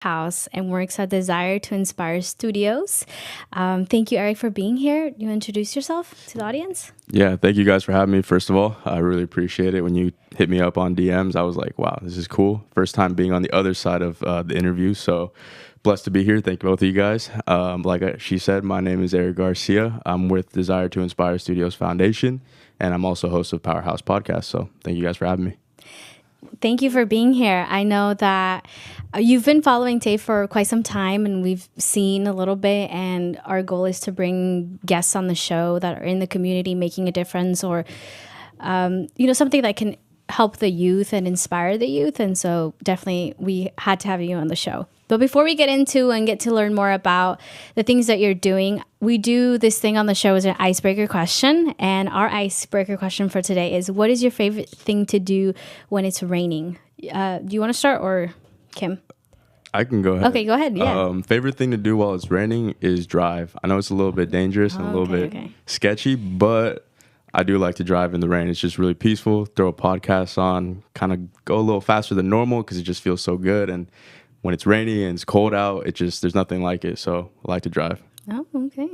House and works at Desire to Inspire Studios. Thank you, Eric, for being here. You introduce yourself to the audience? Yeah, thank you guys for having me. First of all, I really appreciate it. When you hit me up on DMs, I was like, wow, this is cool. First time being on the other side of the interview. So blessed to be here. Thank both of you guys. She said, my name is Erick Garcia. I'm with Desire to Inspire Studios Foundation, and I'm also host of Powerhouse Podcast. So thank you guys for having me. Thank you for being here. I know that you've been following Tay for quite some time, and we've seen a little bit, and our goal is to bring guests on the show that are in the community making a difference, or something that can help the youth and inspire the youth. And so definitely we had to have you on the show. But before we get into and get to learn more about the things that you're doing, we do this thing on the show as an icebreaker question. And our icebreaker question for today is, what is your favorite thing to do when it's raining? Do you want to start, or Kim? I can go ahead. Okay, go ahead. Yeah. Favorite thing to do while it's raining is drive. I know it's a little bit dangerous and a little bit sketchy, but I do like to drive in the rain. It's just really peaceful. Throw a podcast on, kind of go a little faster than normal because it just feels so good. And when it's rainy and it's cold out, there's nothing like it. So I like to drive. Oh, okay.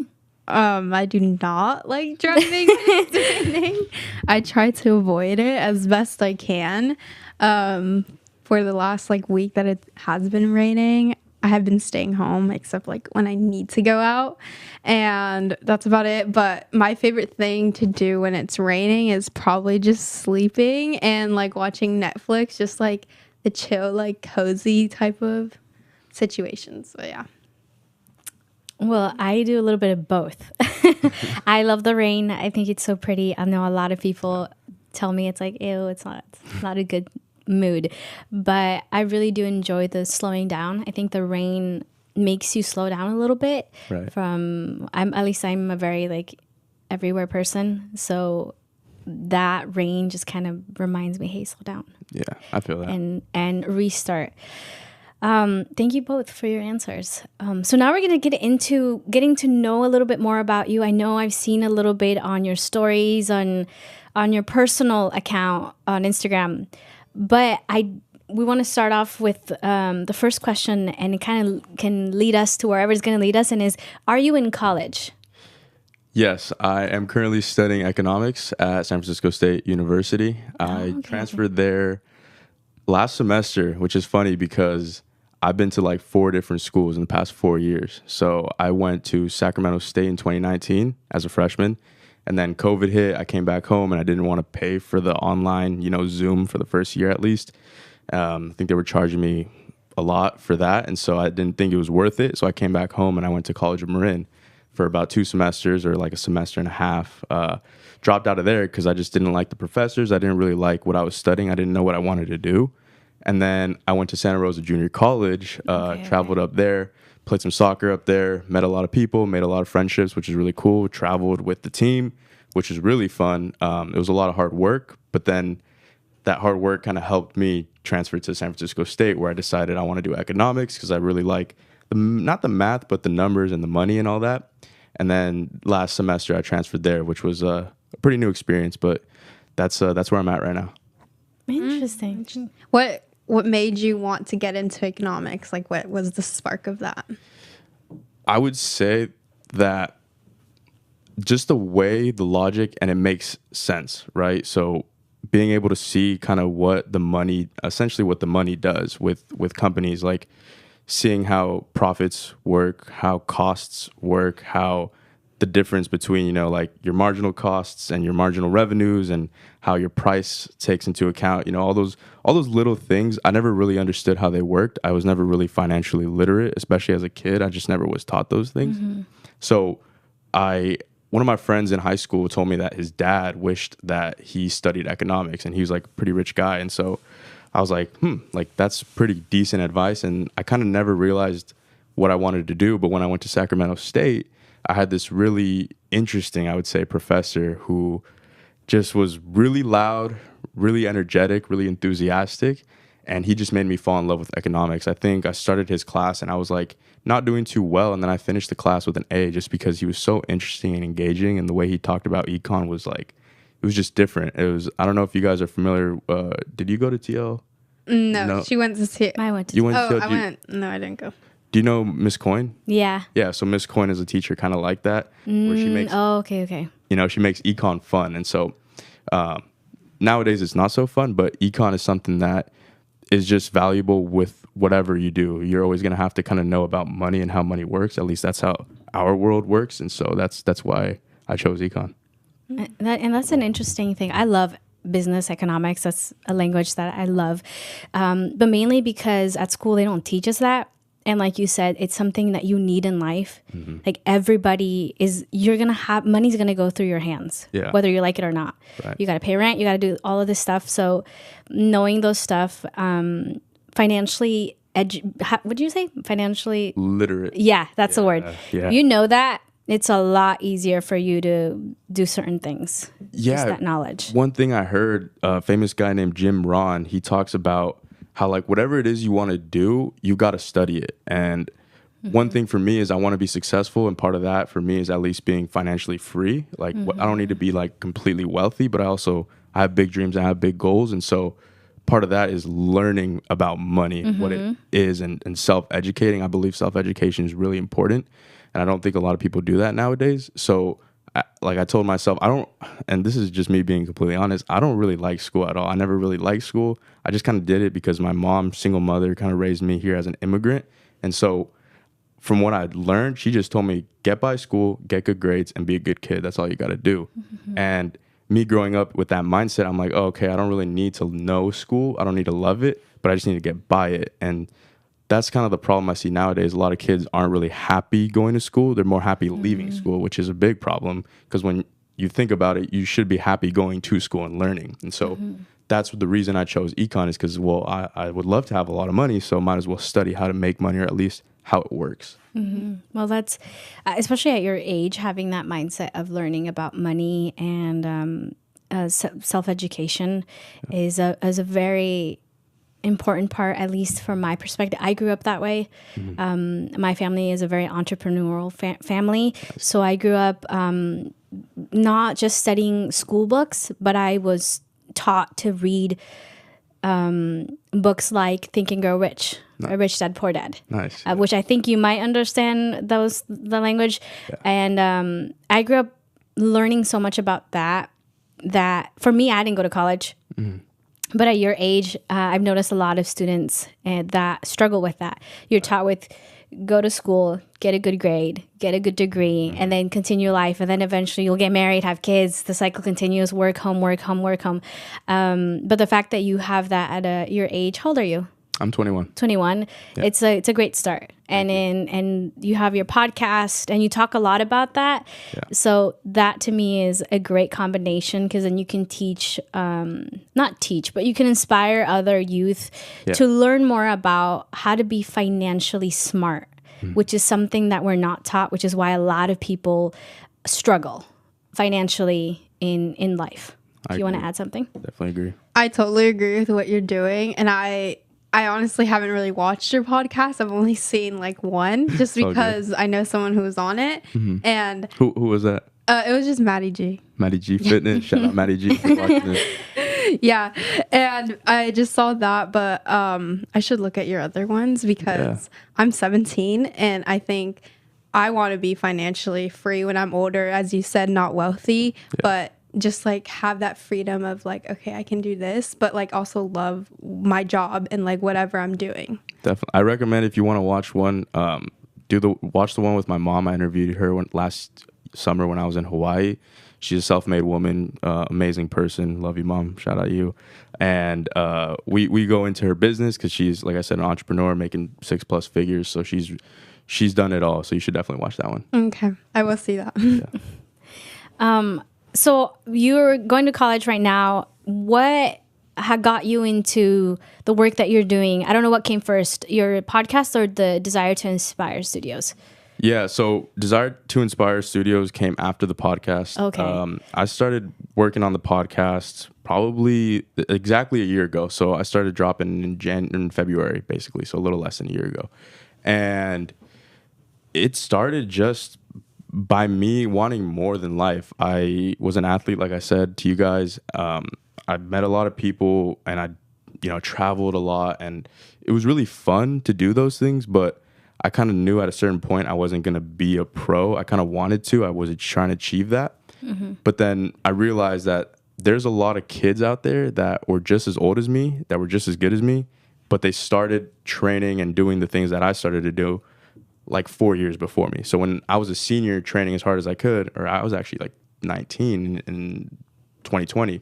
I do not like driving when it's raining. I try to avoid it as best I can. For the last week that it has been raining, I have been staying home except when I need to go out, and that's about it. But my favorite thing to do when it's raining is probably just sleeping and watching Netflix, just the chill, cozy type of situations. So yeah. Well, I do a little bit of both. I love the rain. I think it's so pretty. I know a lot of people tell me it's ew, it's not a good mood, but I really do enjoy the slowing down. I think the rain makes you slow down a little bit. Right. I'm a very everywhere person, so that rain just kind of reminds me, hey, slow down. Yeah, I feel that. And restart. Thank you both for your answers. So now we're going to get into getting to know a little bit more about you. I know I've seen a little bit on your stories, on your personal account on Instagram, but we want to start off with the first question, and it kind of can lead us to wherever it's going to lead us, and is, are you in college? Yes, I am currently studying economics at San Francisco State University. I transferred there last semester, which is funny because I've been to 4 different schools in the past 4 years. So I went to Sacramento State in 2019 as a freshman, and then COVID hit. I came back home and I didn't want to pay for the online, Zoom for the first year at least. I think they were charging me a lot for that, and so I didn't think it was worth it. So I came back home and I went to College of Marin for about 2 semesters, or a semester and a half. Dropped out of there because I just didn't like the professors. I didn't really like what I was studying. I didn't know what I wanted to do. And then I went to Santa Rosa Junior College, traveled up there, played some soccer up there, met a lot of people, made a lot of friendships, which is really cool. Traveled with the team, which is really fun. It was a lot of hard work, but then that hard work kind of helped me transfer to San Francisco State, where I decided I want to do economics because I really like not the math, but the numbers and the money and all that. And then last semester I transferred there, which was a pretty new experience, but that's where I'm at right now. Interesting. What made you want to get into economics? What was the spark of that? I would say that just the way, the logic, and it makes sense, right? So being able to see kind of what the money does with companies, seeing how profits work, how costs work, how the difference between, your marginal costs and your marginal revenues, and how your price takes into account, all those little things. I never really understood how they worked. I was never really financially literate, especially as a kid. I just never was taught those things. Mm-hmm. So one of my friends in high school told me that his dad wished that he studied economics, and he was a pretty rich guy. And so I was that's pretty decent advice. And I kind of never realized what I wanted to do. But when I went to Sacramento State, I had this really interesting, I would say, professor who just was really loud, really energetic, really enthusiastic. And he just made me fall in love with economics. I think I started his class and I was not doing too well. And then I finished the class with an A just because he was so interesting and engaging. And the way he talked about econ was it was just different. I don't know if you guys are familiar. Did you go to TL? No, she went to see. I went to. You went Oh, to I went. No, I didn't go. Do you know Miss Coyne? Yeah. Yeah, so Miss Coyne is a teacher kind of like that, where she makes, Oh, okay. she makes econ fun. And so nowadays it's not so fun, but econ is something that is just valuable with whatever you do. You're always going to have to kind of know about money and how money works. At least that's how our world works. And so that's why I chose econ. And that's an interesting thing. I love business economics. That's a language that I love. But mainly because at school, they don't teach us that. And like you said, it's something that you need in life. Mm-hmm. Like you're going to have, money's going to go through your hands, whether you like it or not. Right. You got to pay rent. You got to do all of this stuff. So knowing those stuff, financially, would you say financially? Literate. Yeah, that's the word. Yeah. You know that. It's a lot easier for you to do certain things. Yeah. Just that knowledge. One thing I heard, a famous guy named Jim Rohn, he talks about how like whatever it is you want to do, you got to study it. And one thing for me is I want to be successful. And part of that for me is at least being financially free. Like I don't need to be like completely wealthy, but I have big dreams and I have big goals. And so part of that is learning about money, what it is, and self-educating. I believe self-education is really important. And I don't think a lot of people do that nowadays. So I told myself, and this is just me being completely honest, I don't really like school at all. I never really liked school. I just kind of did it because my mom, single mother, kind of raised me here as an immigrant. And so from what I learned, she just told me, get by school, get good grades, and be a good kid. That's all you got to do. And me growing up with that mindset, I'm like, oh, okay, I don't really need to know school. I don't need to love it, but I just need to get by it. And that's kind of the problem I see nowadays. A lot of kids aren't really happy going to school. They're more happy leaving school, which is a big problem because when you think about it, you should be happy going to school and learning. And so that's the reason I chose econ is because, well, I would love to have a lot of money, so might as well study how to make money or at least how it works. Well, that's, especially at your age, having that mindset of learning about money and self-education is a very important part, at least from my perspective. I grew up that way. My family is a very entrepreneurial family. So I grew up not just studying school books, but I was taught to read books like Think and Grow Rich, or Rich Dad Poor Dad, which I think you might understand the language. Yeah. And I grew up learning so much about that for me, I didn't go to college. But at your age, I've noticed a lot of students that struggle with that. You're taught with go to school, get a good grade, get a good degree, and then continue life. And then eventually you'll get married, have kids. The cycle continues, work, home, work, home, work, home. But the fact that you have that at your age, how old are you? I'm 21. 21. Yeah. It's a great start. And you have your podcast and you talk a lot about that. Yeah. So that to me is a great combination because then you can teach, not teach, but you can inspire other youth to learn more about how to be financially smart, which is something that we're not taught, which is why a lot of people struggle financially in life. Do you want to add something? Definitely agree. I totally agree with what you're doing. And I honestly haven't really watched your podcast. I've only seen like one just because I know someone who was on it. And who was that? It was just Maddie G. Maddie G Fitness. Shout out Maddie G for watching it. Yeah. And I just saw that, but I should look at your other ones because I'm 17 and I think I want to be financially free when I'm older. As you said, not wealthy, but just like have that freedom of like, okay, I can do this, but like also love my job and like whatever I'm doing. Definitely. I recommend if you want to watch one, watch the one with my mom. I interviewed her last summer when I was in Hawaii. She's a self-made woman, amazing person. Love you, Mom. Shout out to you. And we go into her business because she's, like I said, an entrepreneur making 6+ figures. So she's done it all. So you should definitely watch that one. Okay. I will see that. Yeah. So you're going to college right now. What had got you into the work that you're doing? I don't know what came first, your podcast or the Desire to Inspire Studios? Yeah, so Desire to Inspire Studios came after the podcast. Okay. I started working on the podcast probably exactly a year ago. So I started dropping in February, basically, so a little less than a year ago. And it started just by me wanting more than life. I was an athlete, like I said to you guys. I met a lot of people, and traveled a lot, and it was really fun to do those things. But I kind of knew at a certain point I wasn't going to be a pro. I kind of wanted to. I was trying to achieve that. But then I realized that there's a lot of kids out there that were just as old as me, that were just as good as me, but they started training and doing the things that I started to do like 4 years before me. So when I was a senior training as hard as I could, or I was actually like 19 in 2020,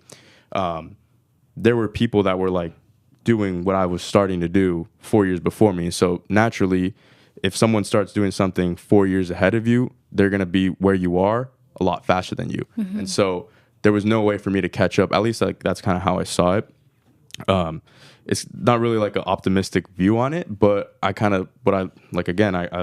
there were people that were like doing what I was starting to do 4 years before me. So naturally, if someone starts doing something 4 years ahead of you, they're going to be where you are a lot faster than you. And so there was no way for me to catch up. At least like that's kind of how I saw it. It's not really like an optimistic view on it, but I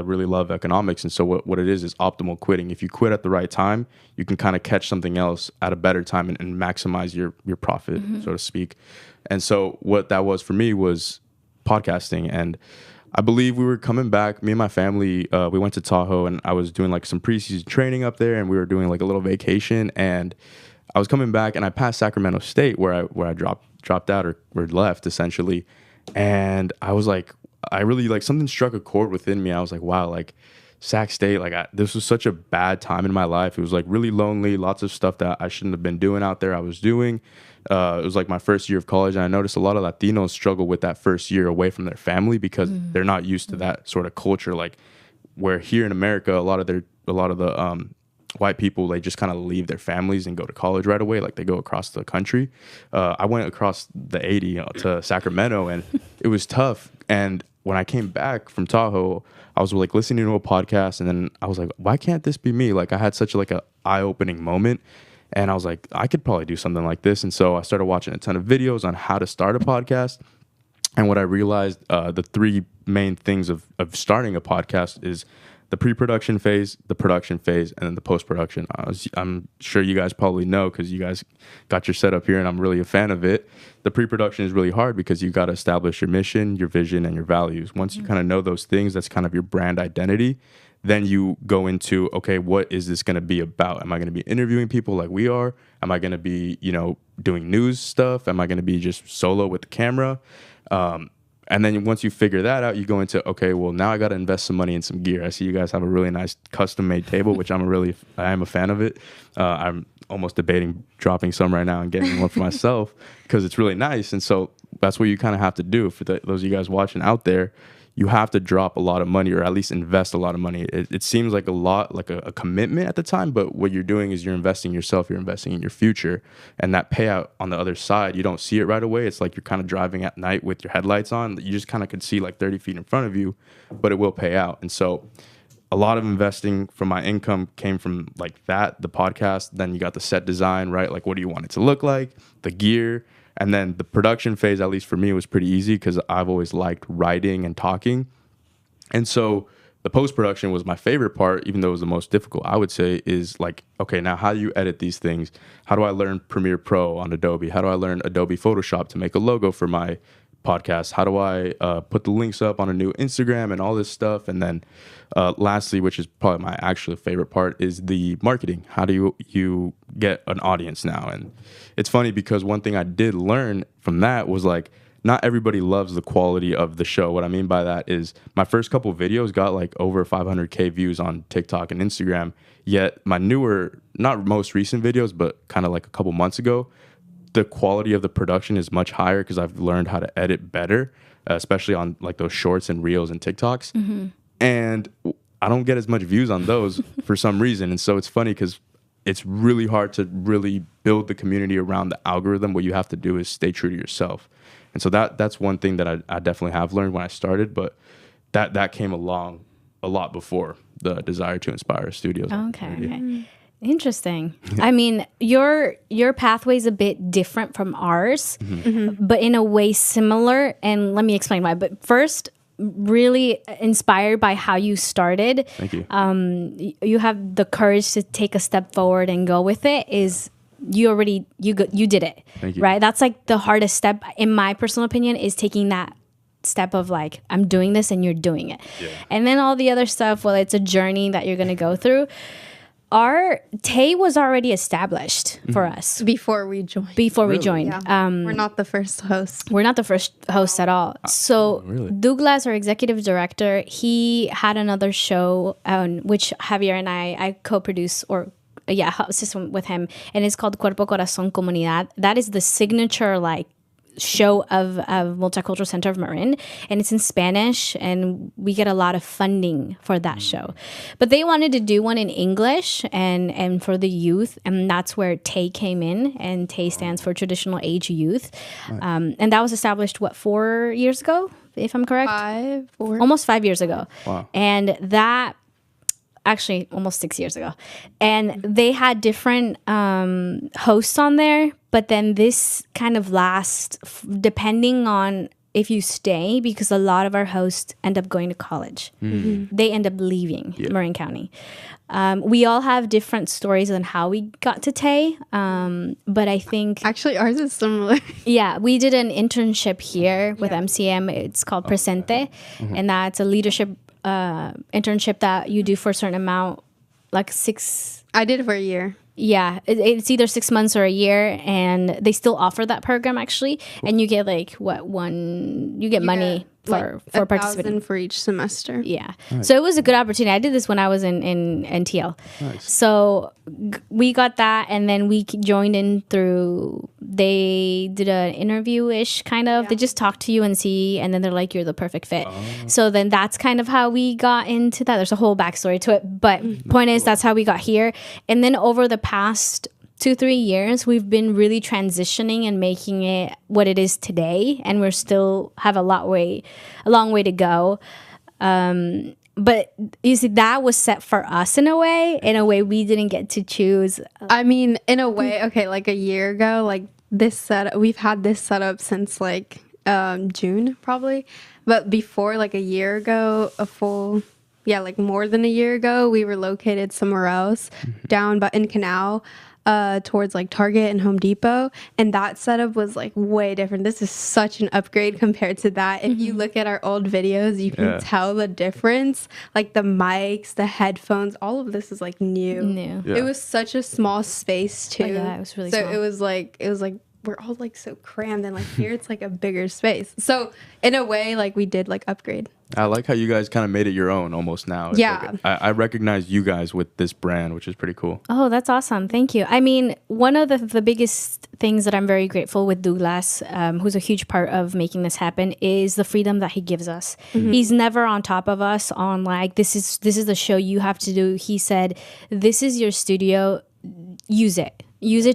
really love economics. And so what it is optimal quitting. If you quit at the right time, you can kind of catch something else at a better time and maximize your profit, so to speak. And so what that was for me was podcasting. And I believe we were coming back, me and my family, we went to Tahoe, and I was doing like some preseason training up there, and we were doing like a little vacation, and I was coming back, and I passed Sacramento State where I dropped out or left essentially. And I was like, I really like something struck a chord within me. I was like, wow, like Sac State, like this was such a bad time in my life. It was like really lonely, lots of stuff that I shouldn't have been doing out there I was doing. It was like my first year of college, and I noticed a lot of Latinos struggle with that first year away from their family because they're not used to that sort of culture. Like where here in America, a lot of the white people, they just kind of leave their families and go to college right away. Like they go across the country. I went across the 80 to Sacramento, and it was tough. And when I came back from Tahoe, I was like listening to a podcast, and then I was like, why can't this be me? Like I had such like a eye-opening moment, and I was like, I could probably do something like this. And so I started watching a ton of videos on how to start a podcast. And what I realized, the three main things of starting a podcast is the pre-production phase, the production phase, and then the post-production. I'm sure you guys probably know because you guys got your setup here, and I'm really a fan of it. The pre-production is really hard because you got to establish your mission, your vision, and your values. Once you kind of know those things, that's kind of your brand identity. Then you go into, okay, what is this going to be about? Am I going to be interviewing people like we are? Am I going to be, doing news stuff? Am I going to be just solo with the camera? And then once you figure that out, you go into, okay, well, now I got to invest some money in some gear. I see you guys have a really nice custom-made table, which I am a fan of it. I'm almost debating dropping some right now and getting one for myself because it's really nice. And so that's what you kind of have to do. For those of you guys watching out there, you have to drop a lot of money, or at least invest a lot of money. It seems like a lot, like a commitment at the time, but what you're doing is you're investing in yourself, you're investing in your future, and that payout on the other side, you don't see it right away. It's like you're kind of driving at night with your headlights on. You just kind of could see like 30 feet in front of you, but it will pay out. And so a lot of investing from my income came from like that, the podcast. Then you got the set design, right? Like, what do you want it to look like? The gear. And then the production phase, at least for me, was pretty easy because I've always liked writing and talking. And so the post-production was my favorite part, even though it was the most difficult, I would say, is like, okay, now how do you edit these things? How do I learn Premiere Pro on Adobe? How do I learn Adobe Photoshop to make a logo for my podcast? How do I put the links up on a new Instagram and all this stuff? And then lastly, which is probably my actual favorite part, is the marketing. How do you get an audience now? And it's funny because one thing I did learn from that was like, not everybody loves the quality of the show. What I mean by that is my first couple videos got like over 500K views on TikTok and Instagram. Yet my newer, not most recent videos, but kind of like a couple months ago, the quality of the production is much higher because I've learned how to edit better, especially on like those shorts and reels and TikToks. And I don't get as much views on those for some reason. And so it's funny because it's really hard to really build the community around the algorithm. What you have to do is stay true to yourself. And so that's one thing that I definitely have learned when I started, but that came along a lot before the Desire to Inspire Studios. Okay. Interesting. I mean, your pathway is a bit different from ours, but in a way similar. And let me explain why. But first, really inspired by how you started. Thank you. You have the courage to take a step forward and go with it. You did it. Thank you. Right? That's like the hardest step, in my personal opinion, is taking that step of like, I'm doing this and you're doing it. Yeah. And then all the other stuff, well, it's a journey that you're going to go through. our Tay was already established for us Before we joined. before we joined. Yeah. We're not the first host. We're not the first host at all. So really? Douglas, our executive director, he had another show which Javier and I co-produce or host with him, and it's called Cuerpo Corazón Comunidad. That is the signature like show of Multicultural Center of Marin, and it's in Spanish, and we get a lot of funding for that show. But they wanted to do one in English and for the youth, and that's where TAY came in, and TAY stands for Traditional Age Youth. And that was established 4 years ago, if I'm correct? 4 almost 5 years ago. Wow. And that actually almost 6 years ago, and they had different hosts on there, but then this kind of lasts depending on if you stay, because a lot of our hosts end up going to college. They end up leaving Marin County. We all have different stories on how we got to Tay, but I think actually ours is similar. we did an internship here with MCM. It's called Presente, and that's a leadership internship that you do for a certain amount, like 6. I did it for a year. Yeah, it's either 6 months or a year, and they still offer that program actually. And you get like money for participating for each semester. Yeah, so it was a good opportunity. I did this when I was in NTL. Nice. So we got that, and then we joined in through. They did an interview-ish kind of. They just talk to you and see, and then they're like, "You're the perfect fit." So then that's kind of how we got into that. There's a whole backstory to it, but point is that's how we got here. And then over the past 2-3 years, we've been really transitioning and making it what it is today, and we're still have a long way to go. But you see, that was set for us in a way we didn't get to choose. I mean, in a way, okay, like a year ago, like this setup, we've had this setup since like June probably, but before, like a year ago, like more than a year ago, we were located somewhere else down in Canal. Towards like Target and Home Depot, and that setup was like way different. This is such an upgrade compared to that. If you look at our old videos, you can tell the difference. Like the mics, the headphones, all of this is like new. Yeah. It was such a small space too. Yeah, it was really so small. it was like we're all like so crammed, and like here it's like a bigger space. So in a way, like we did like upgrade. I like how you guys kind of made it your own almost now. It's Yeah. like, I recognize you guys with this brand, which is pretty cool. Oh, that's awesome. Thank you. I mean, one of the biggest things that I'm very grateful with Douglas, who's a huge part of making this happen, is the freedom that he gives us. He's never on top of us on like, this is the show you have to do. He said, this is your studio. Use it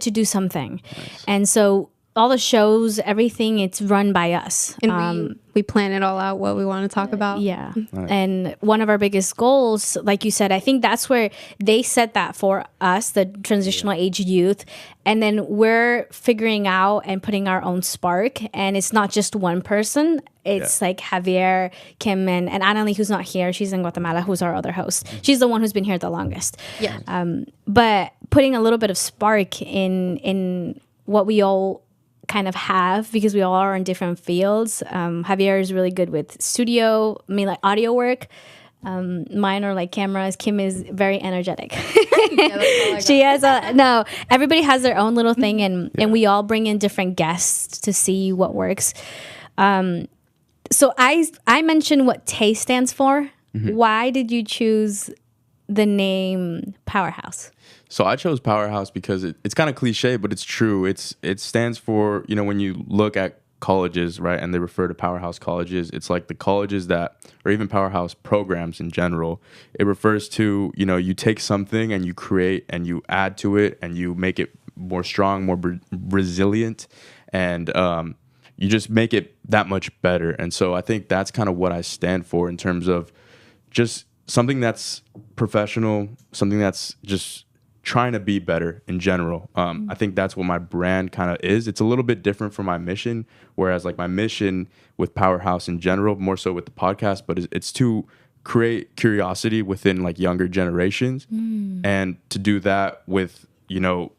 to do something. Nice. And so all the shows, everything, it's run by us. And we plan it all out, what we want to talk about. Yeah. Nice. And one of our biggest goals, like you said, I think that's where they set that for us, the transitional age youth. And then we're figuring out and putting our own spark. And it's not just one person. It's like Javier, Kim, and Annalie, who's not here. She's in Guatemala, who's our other host. She's the one who's been here the longest. Yeah. But putting a little bit of spark in what we all kind of have, because we all are in different fields. Javier is really good with studio, like audio work. Mine are like cameras. Kim is very energetic. She has everybody has their own little thing, and we all bring in different guests to see what works. So I mentioned what TAY stands for. Why did you choose the name Powerhouse? So I chose Powerhouse because it's kind of cliche, but it's true. It stands for, when you look at colleges, right, and they refer to powerhouse colleges, it's like the colleges that, or even powerhouse programs in general, it refers to, you take something and you create and you add to it and you make it more strong, more resilient, and you just make it that much better. And so I think that's kind of what I stand for in terms of just something that's professional, something that's just trying to be better in general. I think that's what my brand kind of is. It's a little bit different from my mission, whereas like my mission with Powerhouse in general, more so with the podcast, but it's to create curiosity within like younger generations, and to do that with,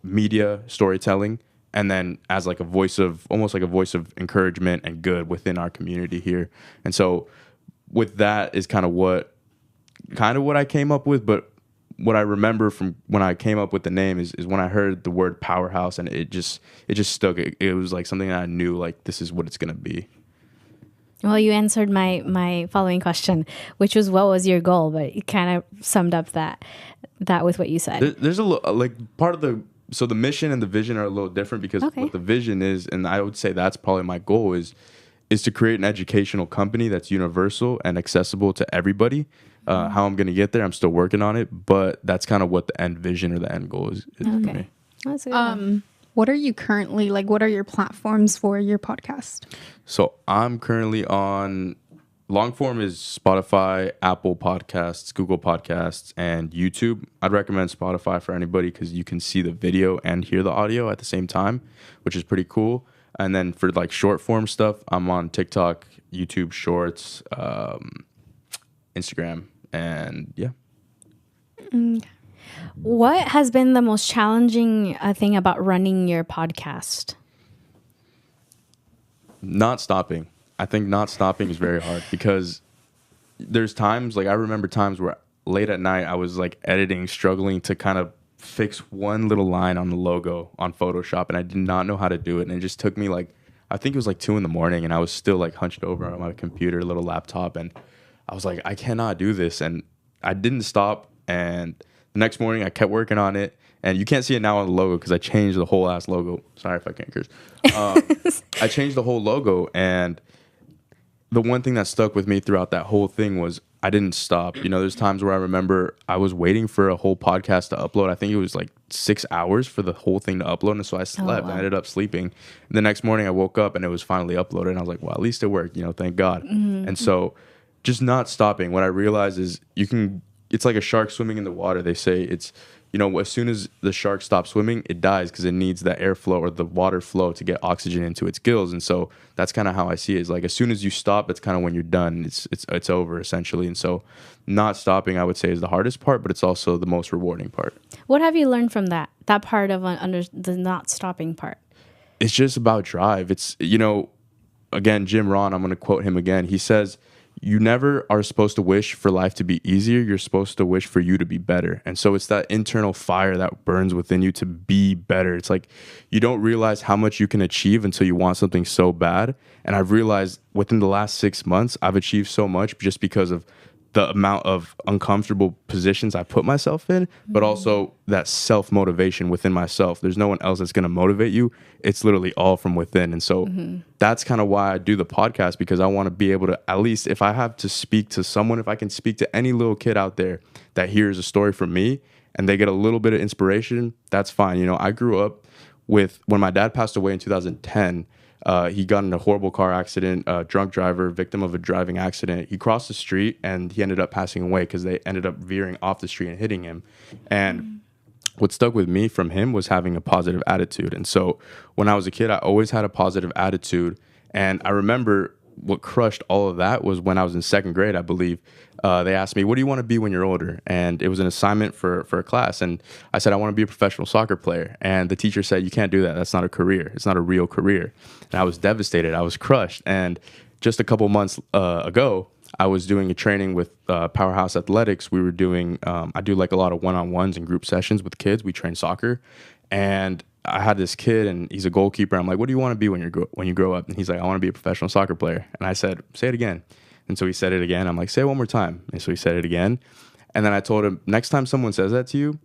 media storytelling, and then as like almost like a voice of encouragement and good within our community here. And so with that is kind of what I came up with, but what I remember from when I came up with the name is when I heard the word powerhouse, and it just stuck. It was like something that I knew, like, this is what it's gonna be. Well, you answered my following question, which was what was your goal, but you kind of summed up that with what you said. There's a like part of the mission and the vision are a little different, because what the vision is, and I would say that's probably my goal, is to create an educational company that's universal and accessible to everybody. How I'm going to get there, I'm still working on it, but that's kind of what the end vision or the end goal is for me. That's a good one. What are you currently, like, what are your platforms for your podcast? So I'm currently on, long form is Spotify, Apple Podcasts, Google Podcasts, and YouTube. I'd recommend Spotify for anybody because you can see the video and hear the audio at the same time, which is pretty cool. And then for like short form stuff, I'm on TikTok, YouTube Shorts, Instagram, and yeah. What has been the most challenging thing about running your podcast? Not stopping. I think not stopping is very hard, because there's times, like I remember times where late at night I was like editing, struggling to kind of fix one little line on the logo on Photoshop, and I did not know how to do it. And it just took me like, I think it was like 2 a.m, and I was still like hunched over on my computer, little laptop, and I was like, I cannot do this. And I didn't stop. And the next morning I kept working on it. And you can't see it now on the logo because I changed the whole ass logo. Sorry if I can't curse. I changed the whole logo. And the one thing that stuck with me throughout that whole thing was I didn't stop. You know, there's times where I remember I was waiting for a whole podcast to upload. I think it was like 6 hours for the whole thing to upload. And so I slept. Oh, wow. I ended up sleeping. The next morning I woke up and it was finally uploaded. And I was like, well, at least it worked, you know, thank God. Mm-hmm. And so just not stopping. What I realized is it's like a shark swimming in the water. They say it's, you know, as soon as the shark stops swimming, it dies because it needs that airflow or the water flow to get oxygen into its gills. And so that's kind of how I see it. Is like as soon as you stop, that's kind of when you're done. It's over essentially. And so not stopping, I would say, is the hardest part, but it's also the most rewarding part. What have you learned from that part of under the not stopping part? It's just about drive. It's, you know, again, Jim Rohn, I'm going to quote him again. He says, you never are supposed to wish for life to be easier. You're supposed to wish for you to be better. And so it's that internal fire that burns within you to be better. It's like you don't realize how much you can achieve until you want something so bad. And I've realized within the last 6 months, I've achieved so much just because of the amount of uncomfortable positions I put myself in, but also that self-motivation within myself. There's no one else that's going to motivate you. It's literally all from within. And so that's kind of why I do the podcast, because I want to be able to, at least if I have to speak to someone, if I can speak to any little kid out there that hears a story from me and they get a little bit of inspiration, that's fine. You know, I grew up with, when my dad passed away in 2010, he got in a horrible car accident, drunk driver, victim of a driving accident. He crossed the street and he ended up passing away because they ended up veering off the street and hitting him. And what stuck with me from him was having a positive attitude. And so when I was a kid, I always had a positive attitude. And I remember what crushed all of that was when I was in 2nd grade, I believe. They asked me, what do you want to be when you're older? And it was an assignment for a class. And I said, I want to be a professional soccer player. And the teacher said, you can't do that. That's not a career. It's not a real career. And I was devastated. I was crushed. And just a couple months ago, I was doing a training with Powerhouse Athletics. We were doing, I do like a lot of one-on-ones and group sessions with kids. We train soccer. And I had this kid, and he's a goalkeeper. I'm like, what do you want to be when you grow up? And he's like, I want to be a professional soccer player. And I said, say it again. And so he said it again. I'm like, say it one more time. And so he said it again. And then I told him, next time someone says that to you,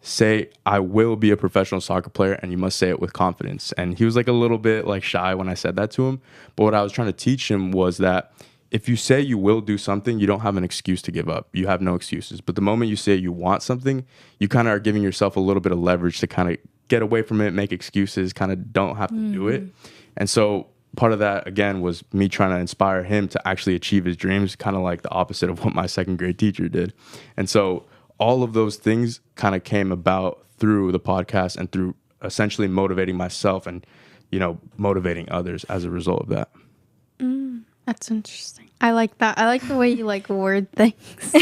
say, I will be a professional soccer player, and you must say it with confidence. And he was like a little bit like shy when I said that to him. But what I was trying to teach him was that if you say you will do something, you don't have an excuse to give up. You have no excuses. But the moment you say you want something, you kind of are giving yourself a little bit of leverage to kind of get away from it, make excuses, kind of don't have to do it. And so part of that, again, was me trying to inspire him to actually achieve his dreams, kind of like the opposite of what my 2nd grade teacher did. And so all of those things kind of came about through the podcast and through essentially motivating myself and, you know, motivating others as a result of that. That's interesting. I like that. I like the way you like word things. So,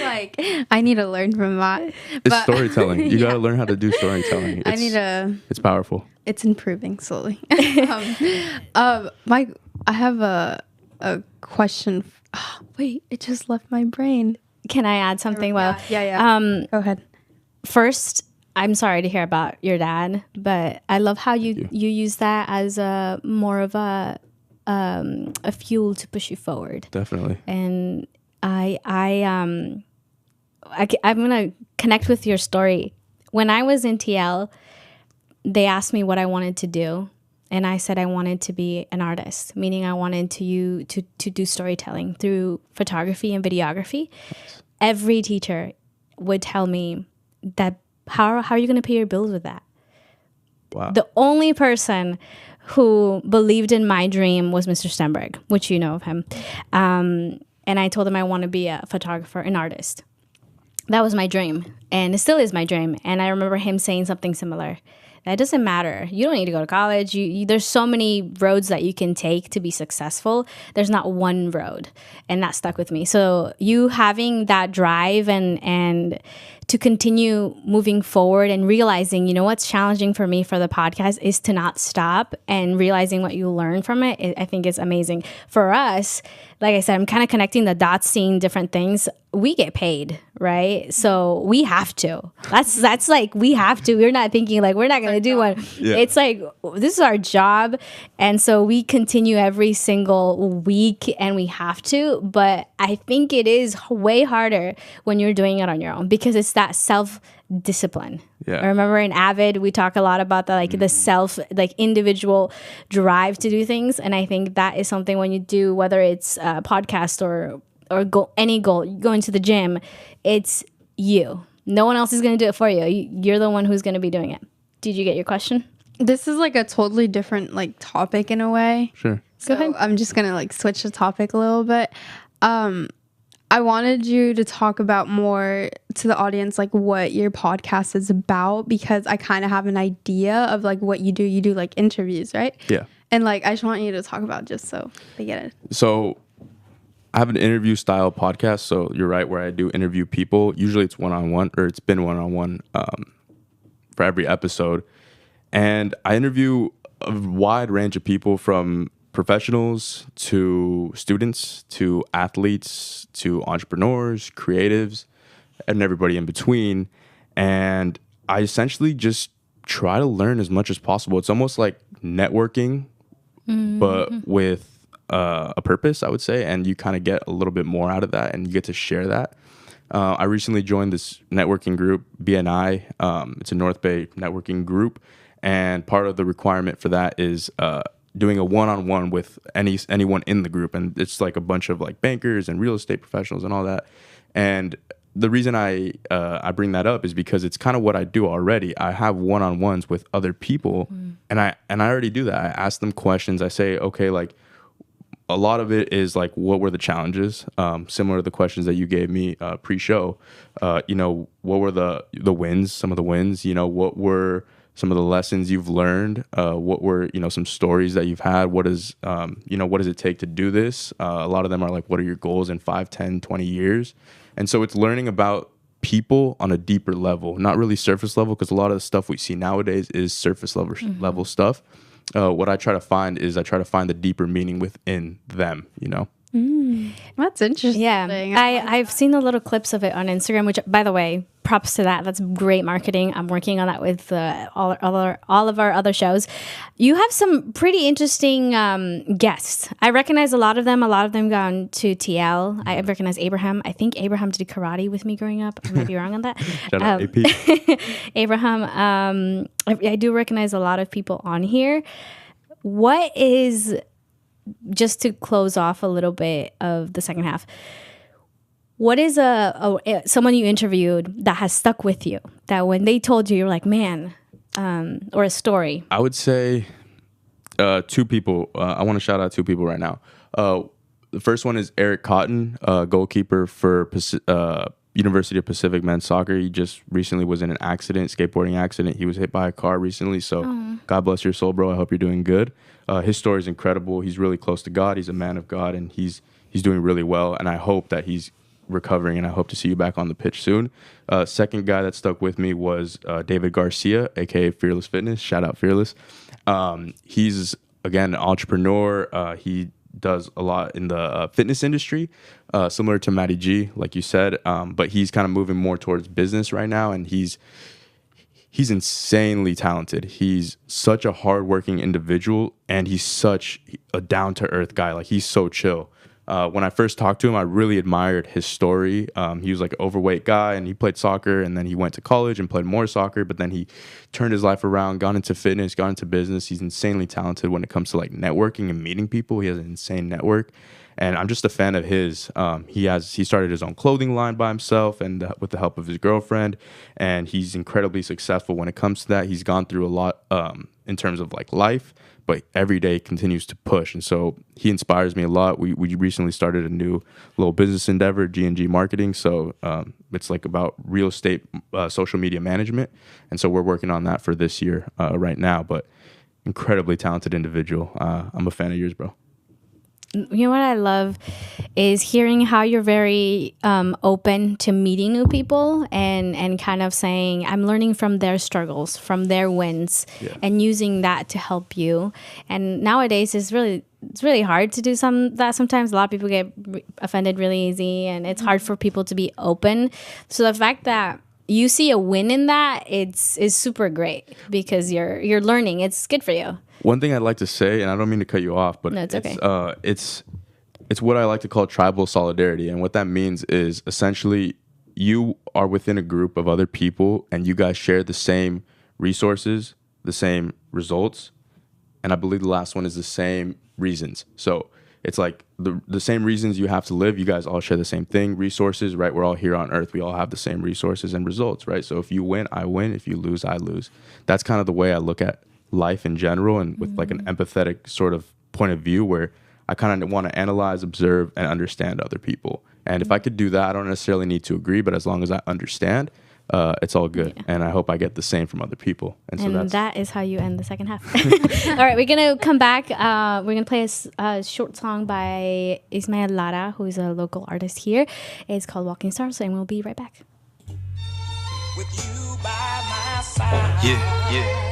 like, I need to learn from that. It's storytelling. You got to learn how to do storytelling. It's powerful. It's improving slowly. I have a question. Oh, wait, it just left my brain. Can I add something? Well, yeah. Go ahead. First, I'm sorry to hear about your dad, but I love how you use that as a more of a fuel to push you forward. Definitely. And I'm gonna connect with your story. When I was in TL, they asked me what I wanted to do, and I said I wanted to be an artist, meaning I wanted to do storytelling through photography and videography. Nice. Every teacher would tell me that how are you going to pay your bills with that? Wow. The only person who believed in my dream was Mr. Stenberg, which you know of him. And I told him I want to be a photographer, an artist. That was my dream, and it still is my dream. And I remember him saying something similar. That doesn't matter. You don't need to go to college. There's so many roads that you can take to be successful. There's not one road, and that stuck with me. So you having that drive and to continue moving forward and realizing, you know, what's challenging for me for the podcast is to not stop and realizing what you learn from it. I think is amazing. For us, like I said, I'm kind of connecting the dots, seeing different things. We get paid, right? So we have to. That's like, we have to. We're not thinking like we're not going to do one. Yeah. It's like, this is our job. And so we continue every single week, and we have to. But I think it is way harder when you're doing it on your own, because it's that self-discipline. Yeah. I remember in Avid, we talk a lot about the the individual drive to do things. And I think that is something when you do, whether it's a podcast or any goal, going to the gym, it's you. No one else is going to do it for you. You're the one who's going to be doing it. Did you get your question? This is like a totally different like topic in a way. Sure. So go ahead. I'm just going to like switch the topic a little bit. I wanted you to talk about more to the audience, like what your podcast is about, because I kind of have an idea of like what you do. You do like interviews, right? Yeah. And like, I just want you to talk about just so they get it. So I have an interview style podcast. So you're right, where I do interview people. Usually it's one-on-one, or it's been one-on-one for every episode. And I interview a wide range of people, from professionals to students to athletes to entrepreneurs, creatives, and everybody in between. And I essentially just try to learn as much as possible. It's almost like networking, but with a purpose, I would say. And you kind of get a little bit more out of that, and you get to share that. I recently joined this networking group, BNI. It's a North Bay networking group. And part of the requirement for that is doing a one-on-one with anyone in the group. And it's like a bunch of like bankers and real estate professionals and all that. And the reason I bring that up is because it's kind of what I do already. I have one-on-ones with other people, and I already do that. I ask them questions. I say, okay, like, a lot of it is like, what were the challenges? Similar to the questions that you gave me pre-show. What were the wins? Some of the wins. What were some of the lessons you've learned? What were some stories that you've had? What does it take to do this? A lot of them are like, what are your goals in 5, 10, 20 years? And so it's learning about people on a deeper level, not really surface level, because a lot of the stuff we see nowadays is surface level stuff. What I try to find is the deeper meaning within them, That's interesting. Yeah, I've seen the little clips of it on Instagram, which, by the way, props to that. That's great marketing. I'm working on that with all of our other shows. You have some pretty interesting guests. I recognize a lot of them. A lot of them gone to TL. I recognize Abraham. I think Abraham did karate with me growing up. I might be wrong on that. Shout out AP. Abraham. I do recognize a lot of people on here. What is, just to close off a little bit of the second half, what is someone you interviewed that has stuck with you, that when they told you, you're like, man, or a story? I would say 2 people. I want to shout out 2 people right now. The first one is Erick Cotton, goalkeeper for University of Pacific men's soccer. He just recently was in an skateboarding accident. He was hit by a car recently. So God bless your soul, bro. I hope you're doing good. His story is incredible. He's really close to God. He's a man of God, and he's doing really well. And I hope that he's recovering, and I hope to see you back on the pitch soon. Second guy that stuck with me was David Garcia, aka Fearless Fitness. Shout out Fearless. He's, again, an entrepreneur. He does a lot in the fitness industry, similar to Matty G, like you said. But he's kind of moving more towards business right now, and he's insanely talented. He's such a hardworking individual, and he's such a down to earth guy. Like, he's so chill. When I first talked to him, I really admired his story. He was like an overweight guy, and he played soccer, and then he went to college and played more soccer, but then he turned his life around, got into fitness, got into business. He's insanely talented when it comes to like networking and meeting people. He has an insane network, and I'm just a fan of his. He started his own clothing line by himself and with the help of his girlfriend, and he's incredibly successful when it comes to that. He's gone through a lot in terms of like life, but every day continues to push. And so he inspires me a lot. We recently started a new little business endeavor, G&G Marketing. So it's like about real estate, social media management. And so we're working on that for this year right now, but incredibly talented individual. I'm a fan of yours, bro. You know what I love is hearing how you're very open to meeting new people and kind of saying, I'm learning from their struggles, from their wins, and using that to help you. And nowadays it's really hard to do that. Sometimes a lot of people get offended really easy, and it's hard for people to be open. So the fact that you see a win in that, is super great, because you're learning. It's good for you. One thing I'd like to say, and I don't mean to cut you off, but no, it's okay. It's what I like to call tribal solidarity. And what that means is essentially you are within a group of other people, and you guys share the same resources, the same results, and I believe the last one is the same reasons. So it's like the same reasons you have to live. You guys all share the same thing, resources, right? We're all here on earth. We all have the same resources and results, right? So if you win, I win. If you lose, I lose. That's kind of the way I look at life in general, and with like an empathetic sort of point of view, where I kind of want to analyze, observe, and understand other people. And if I could do that, I don't necessarily need to agree, but as long as I understand, it's all good. Yeah. And I hope I get the same from other people. And so that is how you end the second half. All right, we're going to come back. We're going to play a short song by Ismael Lara, who is a local artist here. It's called Walking Stars, and we'll be right back. With you by my side. Yeah.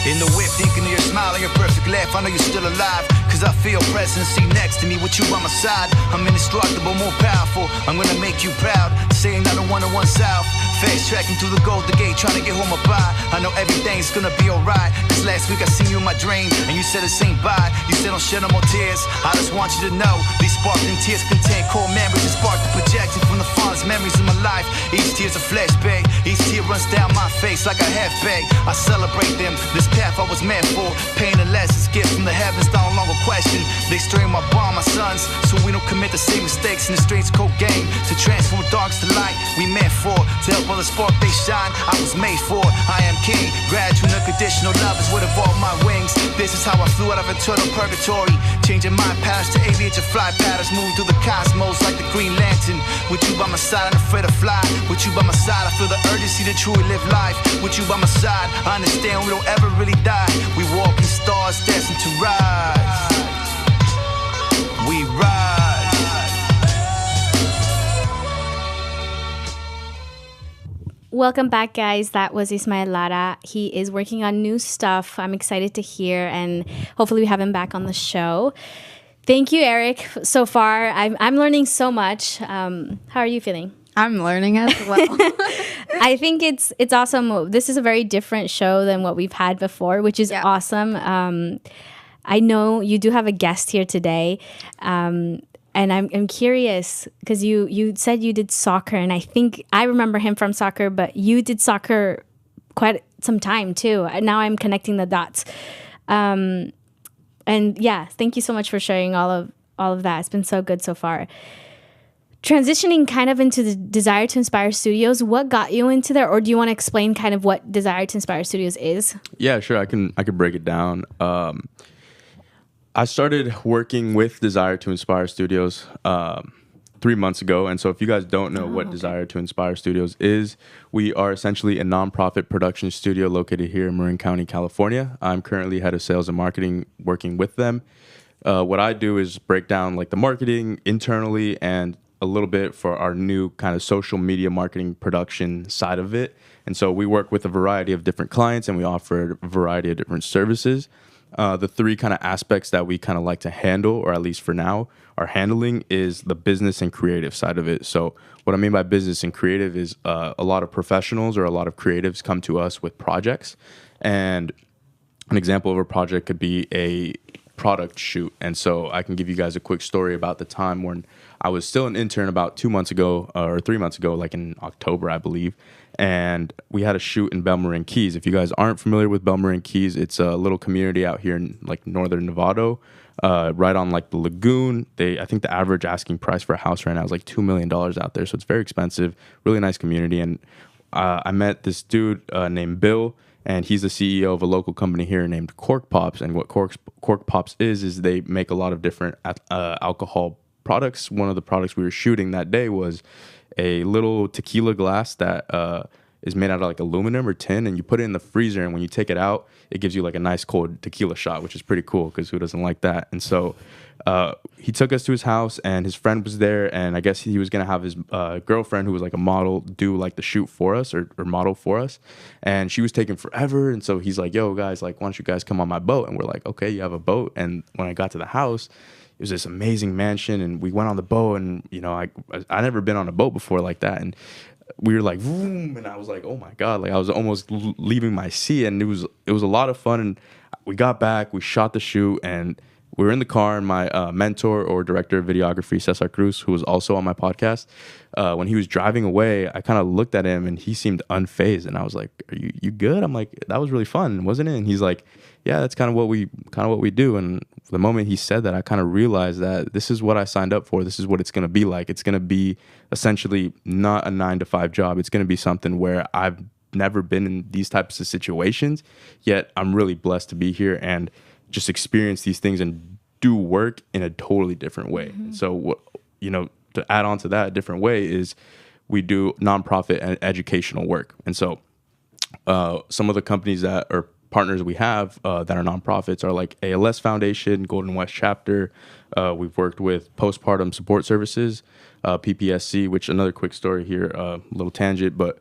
In the whip, thinking of your smile and your perfect laugh. I know you're still alive, cause I feel presence next to me with you by my side. I'm indestructible, more powerful. I'm gonna make you proud, saying I don't want to one south. Fast tracking through the Golden Gate, trying to get home a buy. I know everything's gonna be alright. Cause last week I seen you in my dream, and you said it ain't bye. You said don't shed no more tears. I just want you to know these sparkling tears contain core memories that spark the projection from the fondest memories of my life. Each tear's a flashback, each tear runs down my face like a half bag. I celebrate them, this path I was meant for. Pain and lessons, gifts from the heavens, no longer question. They strain my bond, my sons, so we don't commit the same mistakes in the streets cold game. To transform darks to light, we meant for. To help others spark they shine, I was made for. I am king, gradual unconditional love is what evolved my wings. This is how I flew out of eternal purgatory, changing my patterns to aviate to fly patterns, move through the cosmos like the Green Lantern. With you by my side, I'm afraid to fly. With you by my side, I feel the urgency to truly live life. With you by my side, I understand we don't ever really die. We walk in stars, destined to rise. We rise. Welcome back, guys. That was Ismael Lara. He is working on new stuff. I'm excited to hear, and hopefully we have him back on the show. Thank you, Erick. So far, I'm learning so much. How are you feeling? I'm learning as well. I think it's awesome. This is a very different show than what we've had before, which is awesome. I know you do have a guest here today. And I'm curious, because you said you did soccer, and I think I remember him from soccer, but you did soccer quite some time too. Now I'm connecting the dots. And yeah, thank you so much for sharing all of that. It's been so good so far. Transitioning kind of into the Desire to Inspire Studios, what got you into there, or do you want to explain kind of what Desire to Inspire Studios is? Yeah, sure. I can break it down. I started working with Desire to Inspire Studios 3 months ago. And so if you guys don't know what Desire to Inspire Studios is, we are essentially a nonprofit production studio located here in Marin County, California. I'm currently head of sales and marketing working with them. What I do is break down like the marketing internally and a little bit for our new kind of social media marketing production side of it. And so we work with a variety of different clients, and we offer a variety of different services. The three kind of aspects that we kind of like to handle, or at least for now, are handling is the business and creative side of it. So what I mean by business and creative is a lot of professionals or a lot of creatives come to us with projects. And an example of a project could be a product shoot. And so I can give you guys a quick story about the time when I was still an intern about 2 months ago or 3 months ago, like in October, I believe. And we had a shoot in Belmarin Keys. If you guys aren't familiar with Belmarin Keys, it's a little community out here in like northern Nevada, right on like the lagoon. I think the average asking price for a house right now is like $2 million out there. So it's very expensive, really nice community. And I met this dude named Bill, and he's the CEO of a local company here named Cork Pops. And what Cork Pops is they make a lot of different alcohol products. One of the products we were shooting that day was a little tequila glass that is made out of like aluminum or tin, and you put it in the freezer, and when you take it out, it gives you like a nice cold tequila shot, which is pretty cool because who doesn't like that? And so he took us to his house, and his friend was there, and I guess he was gonna have his girlfriend, who was like a model, do like the shoot for us or model for us, and she was taking forever. And so he's like, "Yo, guys, like, why don't you guys come on my boat?" And we're like, "Okay, you have a boat." And when I got to the house, it was this amazing mansion, and we went on the boat, and I never been on a boat before like that, and we were like, vroom, and I was like, oh my god, like I was almost leaving my seat, and it was a lot of fun. And we got back, we shot the shoot, and we were in the car, and my mentor or director of videography, Cesar Cruz, who was also on my podcast, when he was driving away, I kind of looked at him, and he seemed unfazed, and I was like, are you good? I'm like, that was really fun, wasn't it? And he's like, yeah, that's kind of what we do. And the moment he said that, I kind of realized that this is what I signed up for. This is what it's going to be like. It's going to be essentially not a 9-to-5 job. It's going to be something where I've never been in these types of situations, yet I'm really blessed to be here and just experience these things and do work in a totally different way. Mm-hmm. So, to add on to that, a different way is we do nonprofit and educational work. And so some of the companies that are partners we have that are nonprofits are like ALS Foundation, Golden West Chapter. We've worked with Postpartum Support Services, PPSC, which another quick story here, a little tangent, but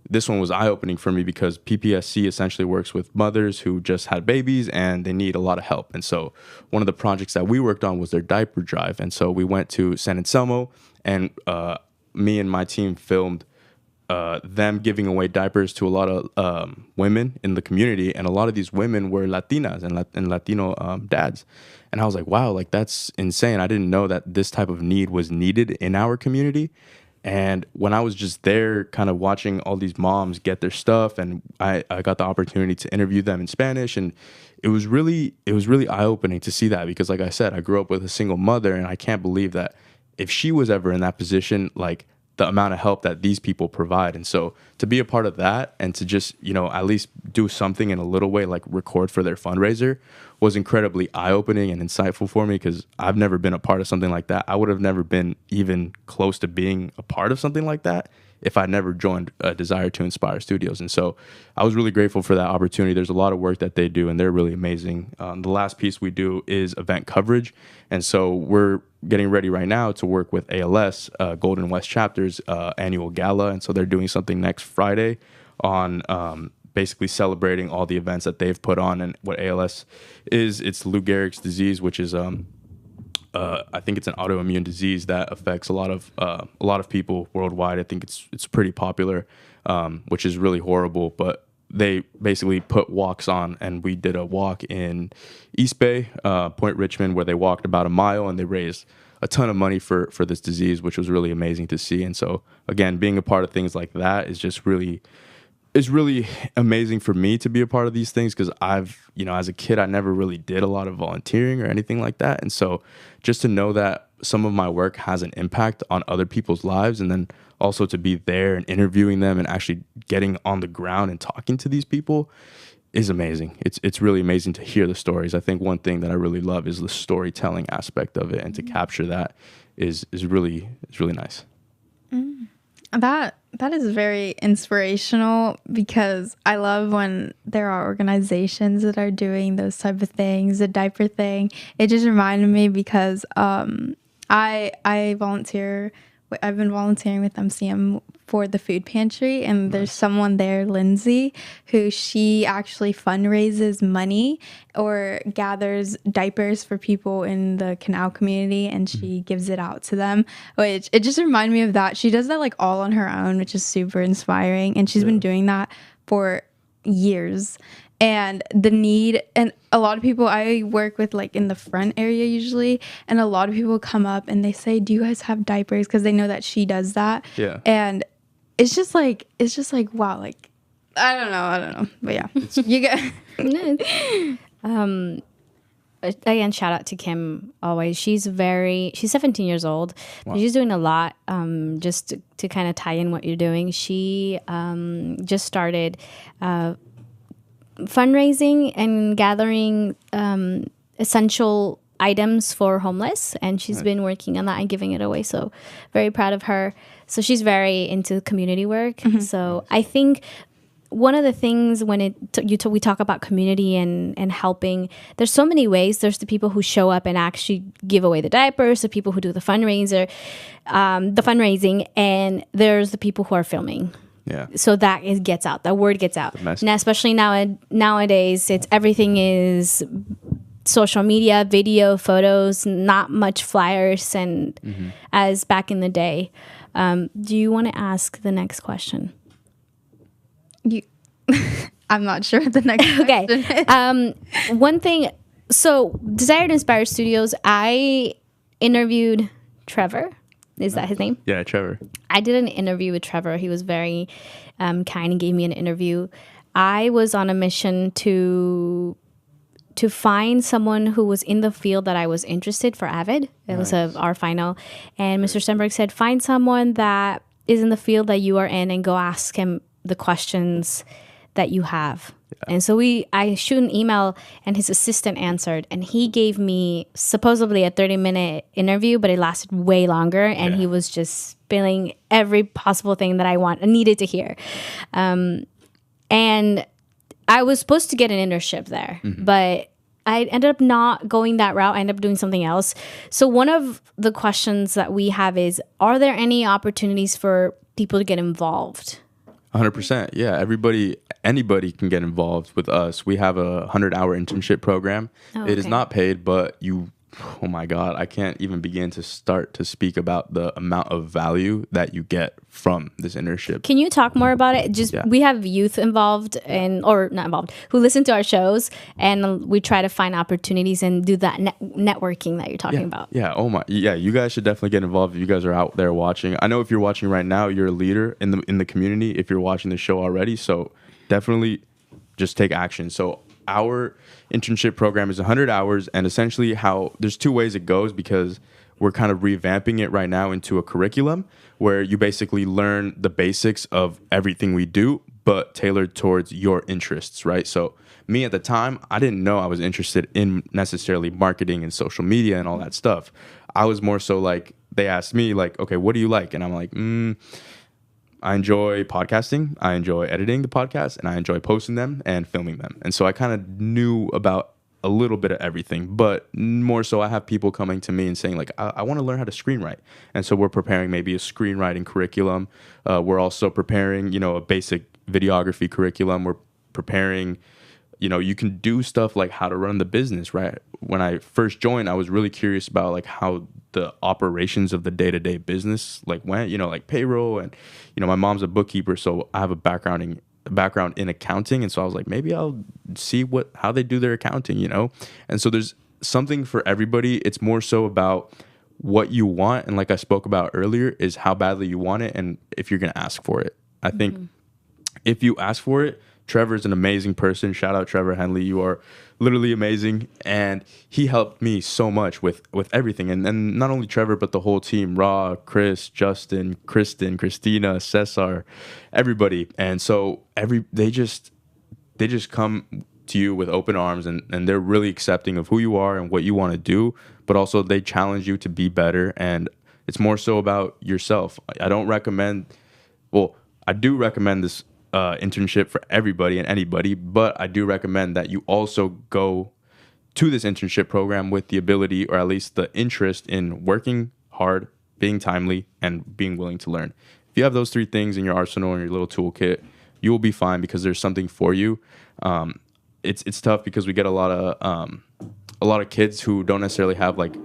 this one was eye-opening for me because PPSC essentially works with mothers who just had babies and they need a lot of help. And so one of the projects that we worked on was their diaper drive. And so we went to San Anselmo, and me and my team filmed them giving away diapers to a lot of women in the community, and a lot of these women were Latinas and Latino dads. And I was like, wow, like that's insane. I didn't know that this type of need was needed in our community. And when I was just there kind of watching all these moms get their stuff, and I got the opportunity to interview them in Spanish, and it was really eye-opening to see that, because like I said, I grew up with a single mother, and I can't believe that if she was ever in that position, like the amount of help that these people provide. And so to be a part of that and to just, at least do something in a little way, like record for their fundraiser, was incredibly eye-opening and insightful for me, because I've never been a part of something like that. I would have never been even close to being a part of something like that if I never joined Desire to Inspire Studios. And so I was really grateful for that opportunity. There's a lot of work that they do, and they're really amazing. The last piece we do is event coverage. And so we're getting ready right now to work with ALS, Golden West Chapter's annual gala. And so they're doing something next Friday on basically celebrating all the events that they've put on. And what ALS is, it's Lou Gehrig's disease, which is I think it's an autoimmune disease that affects a lot of people worldwide. I think it's pretty popular, which is really horrible. But they basically put walks on, and we did a walk in East Bay, Point Richmond, where they walked about a mile, and they raised a ton of money for this disease, which was really amazing to see. And so again, being a part of things like that is just really amazing for me to be a part of these things, because I've, as a kid, I never really did a lot of volunteering or anything like that. And so just to know that some of my work has an impact on other people's lives, and then also to be there and interviewing them and actually getting on the ground and talking to these people is amazing. It's really amazing to hear the stories. I think one thing that I really love is the storytelling aspect of it, and to capture that is really nice. Mm. That is very inspirational, because I love when there are organizations that are doing those type of things. The diaper thing, it just reminded me, because I volunteer I've been volunteering with MCM for the food pantry, and there's someone there, Lindsay, who she actually fundraises money or gathers diapers for people in the canal community, and she gives it out to them, which it just reminded me of that. She does that like all on her own, which is super inspiring, and she's been doing that for years. And the need, and a lot of people I work with like in the front area usually, and a lot of people come up and they say, do you guys have diapers? Because they know that she does that. Yeah. And it's just like wow, like I don't know, but yeah, you get. Again, shout out to Kim always. She's 17 years old. Wow. But she's doing a lot. Just to kind of tie in what you're doing, she just started fundraising and gathering essential items for homeless, and she's been working on that and giving it away. So very proud of her. So she's very into community work. So I think one of the things when we talk about community and helping, there's so many ways. There's the people who show up and actually give away the diapers, the people who do the fundraising, and there's the people who are filming. Yeah. So that gets out. That word gets out. Now, especially nowadays, everything is social media, video, photos, not much flyers, and as back in the day. Do you want to ask the next question? I'm not sure what the next question is. One thing. So, Desire to Inspire Studios, I interviewed Trevor. Is that his name? Yeah, Trevor. I did an interview with Trevor. He was very kind and gave me an interview. I was on a mission to find someone who was in the field that I was interested for Avid. It was our final. And Mr. Stenberg said, find someone that is in the field that you are in and go ask him the questions that you have. And so I shoot an email, and his assistant answered, and he gave me supposedly a 30-minute interview, but it lasted way longer, and he was just spilling every possible thing that I needed to hear. And I was supposed to get an internship there, but I ended up not going that route. I ended up doing something else. So one of the questions that we have is, are there any opportunities for people to get involved? 100%. Yeah, anybody can get involved with us. We have a 100-hour internship program. It is not paid, but oh my God, I can't even begin to start to speak about the amount of value that you get from this internship. Can you talk more about it? We have youth involved or not involved, who listen to our shows, and we try to find opportunities and do that networking that you're talking about. Yeah. Oh my. Yeah. You guys should definitely get involved if you guys are out there watching. I know if you're watching right now, you're a leader in the community. If you're watching the show already, so definitely just take action. So our internship program is 100 hours, and essentially there's two ways it goes, because we're kind of revamping it right now into a curriculum where you basically learn the basics of everything we do, but tailored towards your interests, right? So me at the time, I didn't know I was interested in necessarily marketing and social media and all that stuff. I was more so like, they asked me like, okay, what do you like? And I'm like, I enjoy podcasting, I enjoy editing the podcast, and I enjoy posting them and filming them. And so I kind of knew about a little bit of everything, but more so I have people coming to me and saying like, I want to learn how to screenwrite. And so we're preparing maybe a screenwriting curriculum. We're also preparing, a basic videography curriculum. We're preparing, you can do stuff like how to run the business, right? When I first joined, I was really curious about like how the operations of the day-to-day business like went, like payroll, and my mom's a bookkeeper, so I have a background in accounting, and so I was like, maybe I'll see how they do their accounting, And so there's something for everybody. It's more so about what you want, and like I spoke about earlier, is how badly you want it and if you're going to ask for it. I think if you ask for it, Trevor's an amazing person. Shout out Trevor Henley. You are literally amazing. And he helped me so much with everything. And not only Trevor, but the whole team, Raw, Chris, Justin, Kristen, Christina, Cesar, everybody. And so they just come to you with open arms, and they're really accepting of who you are and what you want to do, but also they challenge you to be better. And it's more so about yourself. I do recommend this internship for everybody and anybody, but I do recommend that you also go to this internship program with the ability, or at least the interest in working hard, being timely, and being willing to learn. If you have those 3 things in your arsenal and your little toolkit, you will be fine because there's something for you. It's tough because we get a lot of kids who don't necessarily have like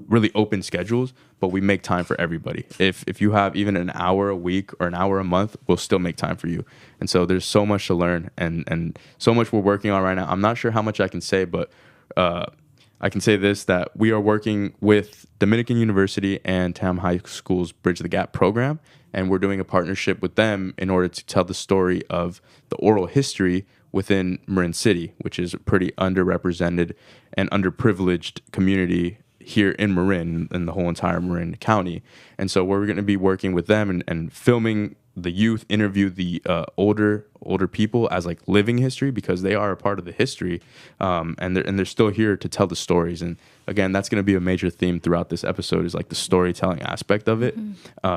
really open schedules, but we make time for everybody. If you have even an hour a week or an hour a month, we'll still make time for you. And so there's so much to learn and so much we're working on right now. I'm not sure how much I can say, but I can say this, that we are working with Dominican University and Tam High School's Bridge the Gap program, and we're doing a partnership with them in order to tell the story of the oral history within Marin City, which is a pretty underrepresented and underprivileged community here in Marin and the whole entire Marin County. And so we're going to be working with them and filming the youth, interview the older people as like living history, because they are a part of the history, and they're still here to tell the stories. And again, that's going to be a major theme throughout this episode, is like the storytelling aspect of it,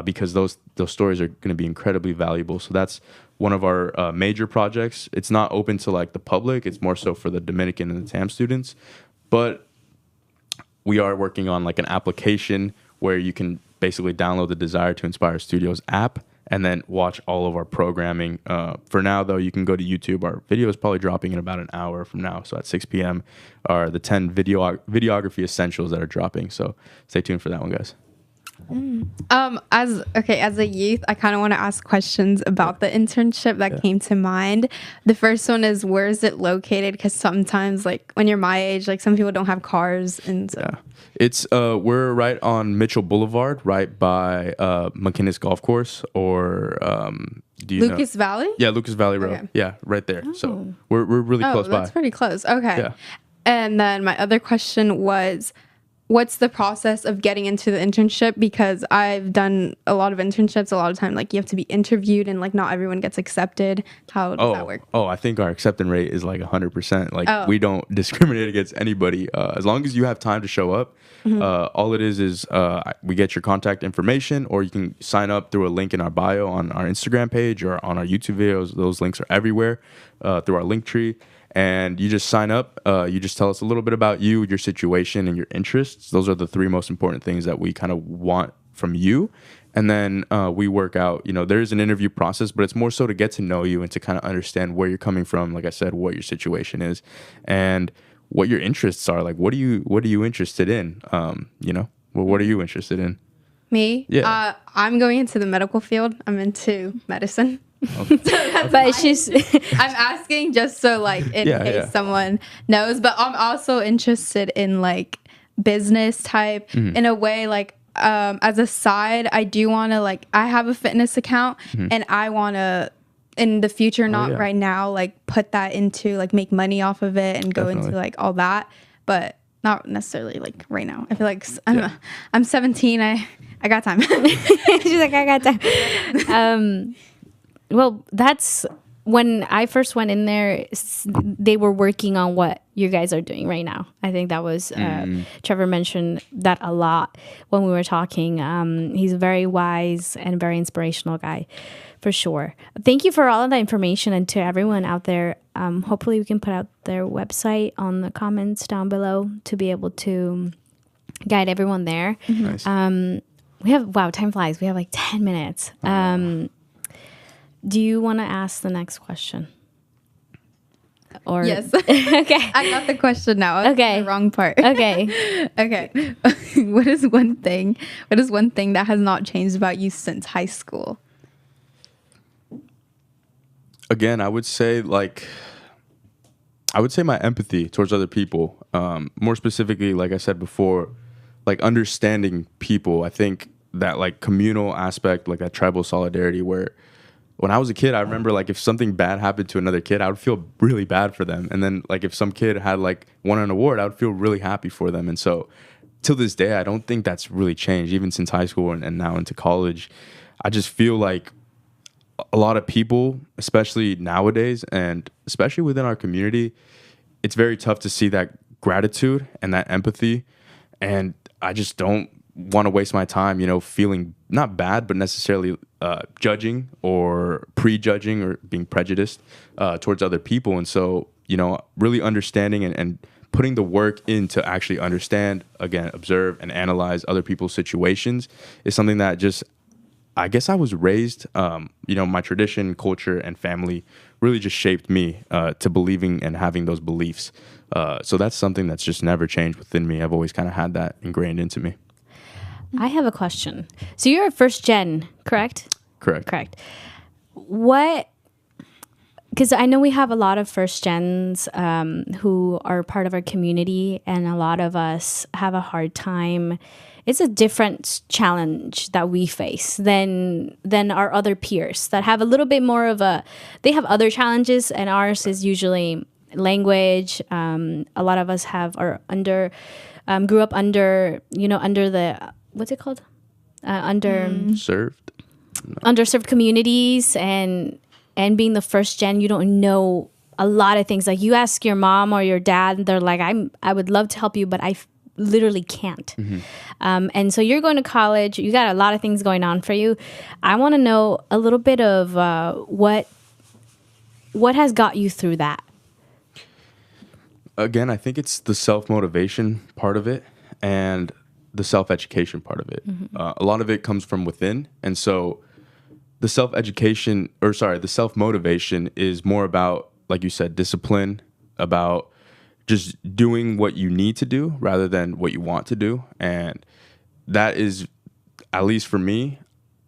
because those stories are going to be incredibly valuable. So that's one of our major projects. It's not open to like the public. It's more so for the Dominican and the TAM students, but we are working on like an application where you can basically download the Desire to Inspire Studios app and then watch all of our programming. For now, though, you can go to YouTube. Our video is probably dropping in about an hour from now. So at 6 p.m. are the 10 videography essentials that are dropping. So stay tuned for that one, guys. As a youth, I kind of want to ask questions about the internship that came to mind. The first one is, where is it located? Because sometimes, like when you're my age, like some people don't have cars, and so it's we're right on Mitchell Boulevard, right by McKinnis Golf Course, or do you Lucas know? Valley? Yeah, Lucas Valley Road. Okay. Yeah, right there. So we're really close by. That's pretty close. Okay. Yeah. And then my other question was, what's the process of getting into the internship? Because I've done a lot of internships. A lot of time, like you have to be interviewed, and like not everyone gets accepted. How does that work? I think our acceptance rate is like 100%. Like we don't discriminate against anybody. As long as you have time to show up, all it is we get your contact information, or you can sign up through a link in our bio on our Instagram page or on our YouTube videos. Those links are everywhere through our link tree. And you just sign up. You just tell us a little bit about you, your situation, and your interests. Those are the 3 most important things that we kind of want from you. And then we work out, there is an interview process, but it's more so to get to know you and to kind of understand where you're coming from. Like I said, what your situation is and what your interests are. Like, what are you interested in? What are you interested in? Me? Yeah. I'm going into the medical field. I'm into medicine. Okay. But she's I'm asking just so like in case someone knows, but I'm also interested in like business type in a way, like as a side. I do want to, like, I have a fitness account and I want to in the future, not right now, like put that into like make money off of it and go into like all that, but not necessarily like right now. I feel like I'm 17. I got time. she's like, I got time. Well, that's when I first went in there, they were working on what you guys are doing right now. I think that was, Trevor mentioned that a lot when we were talking. He's a very wise and very inspirational guy, for sure. Thank you for all of that information, and to everyone out there. Hopefully we can put out their website on the comments down below to be able to guide everyone there. Nice. We have, time flies. We have like 10 minutes. Do you want to ask the next question? Or yes. Okay. I got the question now. I was in the wrong part. Okay. Okay. What is one thing that has not changed about you since high school? Again, I would say my empathy towards other people. More specifically, like I said before, like understanding people. I think that like communal aspect, like that tribal solidarity, where when I was a kid, I remember like if something bad happened to another kid, I would feel really bad for them. And then like if some kid had like won an award, I would feel really happy for them. And so till this day, I don't think that's really changed, even since high school and now into college. I just feel like a lot of people, especially nowadays and especially within our community, it's very tough to see that gratitude and that empathy. And I just don't want to waste my time, feeling not bad, but necessarily judging or prejudging or being prejudiced towards other people. And so, really understanding and putting the work in to actually understand, again, observe and analyze other people's situations is something that just, I guess I was raised, my tradition, culture, and family really just shaped me to believing and having those beliefs. So that's something that's just never changed within me. I've always kind of had that ingrained into me. I have a question. So you're a first gen, correct? Correct. What, because I know we have a lot of first gens who are part of our community, and a lot of us have a hard time. It's a different challenge that we face than our other peers that have a little bit more of they have other challenges, and ours is usually language. A lot of us grew up under the, what's it called? Underserved communities, and being the first gen, you don't know a lot of things. Like, you ask your mom or your dad, and they're like, I would love to help you, but I literally can't. And so you're going to college, you got a lot of things going on for you. I want to know a little bit of what has got you through that. Again, I think it's the self-motivation part of it and the self-education part of it. A lot of it comes from within. And so the self-motivation is more about, like you said, discipline, about just doing what you need to do rather than what you want to do. And that is, at least for me,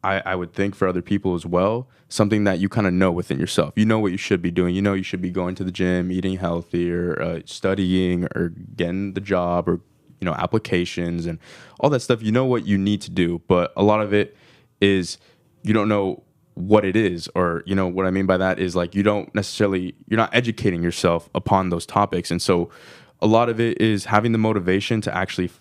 I would think for other people as well, something that you kind of know within yourself. You know what you should be doing. You know you should be going to the gym, eating healthier, studying, or getting the job, or applications and all that stuff. You know what you need to do, but a lot of it is you don't know what it is, or what I mean by that is, like, you're not educating yourself upon those topics. And so a lot of it is having the motivation to actually